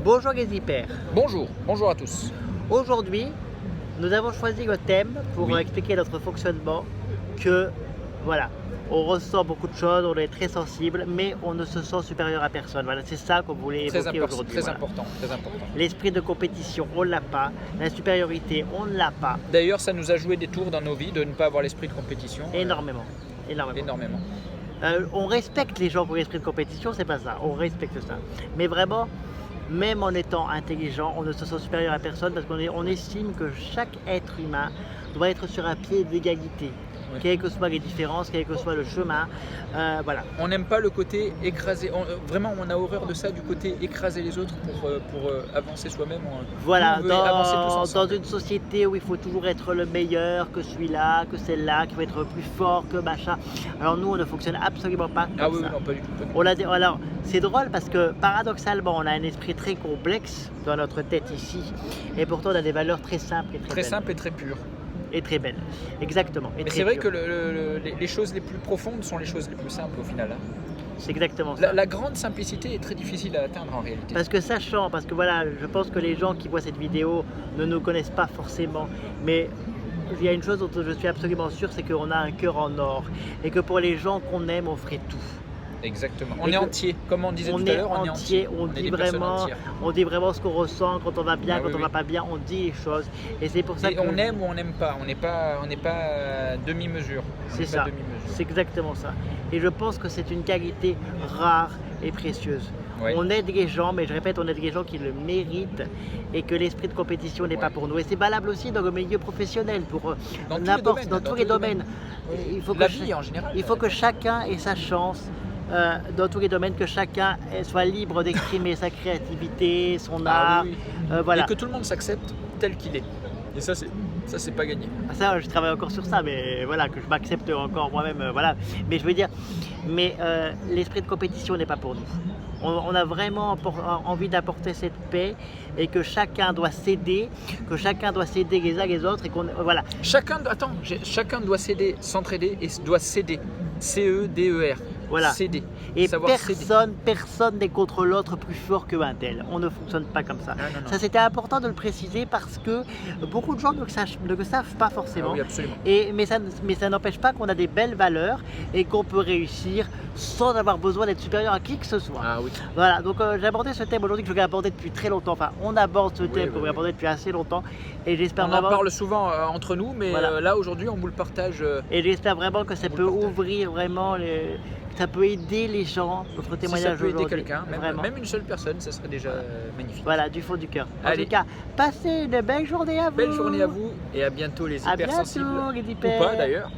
Bonjour les hyper. Bonjour à tous. Aujourd'hui, nous avons choisi le thème pour Oui. expliquer notre fonctionnement que voilà, on ressent beaucoup de choses, on est très sensible, mais on ne se sent supérieur à personne. Voilà, c'est ça qu'on voulait évoquer aujourd'hui. Très Voilà. important, très important. L'esprit de compétition, on ne l'a pas. La supériorité, on ne l'a pas. D'ailleurs, ça nous a joué des tours dans nos vies de ne pas avoir l'esprit de compétition. Énormément. Énormément. On respecte les gens pour l'esprit de compétition, c'est pas ça. On respecte ça. Mais vraiment, même en étant intelligent, on ne se sent supérieur à personne parce qu'on estime que chaque être humain doit être sur un pied d'égalité. Oui. Quelles que soient les différences, quel que soit le chemin, voilà. On n'aime pas le côté écraser. Vraiment, on a horreur de ça, du côté écraser les autres pour avancer soi-même. Voilà, Nous, on veut avancer tous dans ensemble. une société où il faut toujours être le meilleur, que celui-là, que celle-là, qui va être plus fort que machin. Alors nous, on ne fonctionne absolument pas comme Ah oui, ça. non, pas du tout. Pas du tout. On a alors, c'est drôle parce que paradoxalement, on a un esprit très complexe dans notre tête ici, et pourtant on a des valeurs très simples et très Très belles. simple et très pur. Et très belles. Exactement. Et Mais très c'est vrai pures. que les choses les plus profondes sont les choses les plus simples au final. Hein. C'est exactement ça. La grande simplicité est très difficile à atteindre en réalité. Parce que sachant, parce que voilà, je pense que les gens qui voient cette vidéo ne nous connaissent pas forcément, mais il y a une chose dont je suis absolument sûr, c'est qu'on a un cœur en or, et que pour les gens qu'on aime, on ferait tout. Exactement. On Et est que entier. Comme on disait On tout à est l'heure, on est entier. on est dit des personnes vraiment, entières. on dit vraiment ce qu'on ressent quand on va bien, Ah quand oui, on oui. va pas bien, on dit les choses, et c'est pour ça Et que on aime ou on n'aime pas. On n'est pas demi-mesure. On c'est n'est pas ça, demi-mesure. c'est exactement ça. Et je pense que c'est une qualité rare et précieuse. Ouais. On aide les gens, mais je répète, on aide les gens qui le méritent et que l'esprit de compétition n'est Ouais. pas pour nous. Et c'est valable aussi dans le milieu professionnel, pour Dans tous les n'importe, domaines, dans tous les domaines. Il faut La que vie en général. il faut que chacun ait sa chance. Dans tous les domaines, que chacun soit libre d'exprimer sa créativité, son art, oui, oui. voilà. Et que tout le monde s'accepte tel qu'il est. Et ça, c'est pas gagné. Ça, je travaille encore sur ça, mais voilà, que je m'accepte encore moi-même, voilà. Mais je veux dire, l'esprit de compétition n'est pas pour nous. On a vraiment envie d'apporter cette paix et que chacun doit s'aider, les uns les autres et qu'on, voilà. Chacun doit s'aider, s'entraider et doit céder. C-E-D-E-R. Voilà. Céder. Et Savoir céder. personne n'est contre l'autre plus fort qu'un tel. On ne fonctionne pas comme ça. Non, non, non. Ça, c'était important de le préciser parce que beaucoup de gens ne le savent pas forcément. Ah oui, absolument. Mais ça n'empêche pas qu'on a des belles valeurs et qu'on peut réussir sans avoir besoin d'être supérieur à qui que ce soit. Ah oui. Voilà, donc j'ai abordé ce thème aujourd'hui que je voulais aborder depuis très longtemps. Enfin, on aborde ce thème oui, qu'on voulait oui. aborder depuis assez longtemps et j'espère On en vraiment. parle souvent entre nous, mais Voilà. là aujourd'hui, on vous le partage. Et j'espère vraiment que ça On peut le partage. ouvrir vraiment, que ça peut aider les gens, notre Si ça témoignage peut aider aujourd'hui. quelqu'un, Vraiment. même une seule personne, ça serait déjà magnifique. Voilà, du fond du cœur. En Allez. tout cas, passez une belle journée à vous. Belle journée à vous et à bientôt les À hypersensibles. bientôt les Ou hyper. pas d'ailleurs.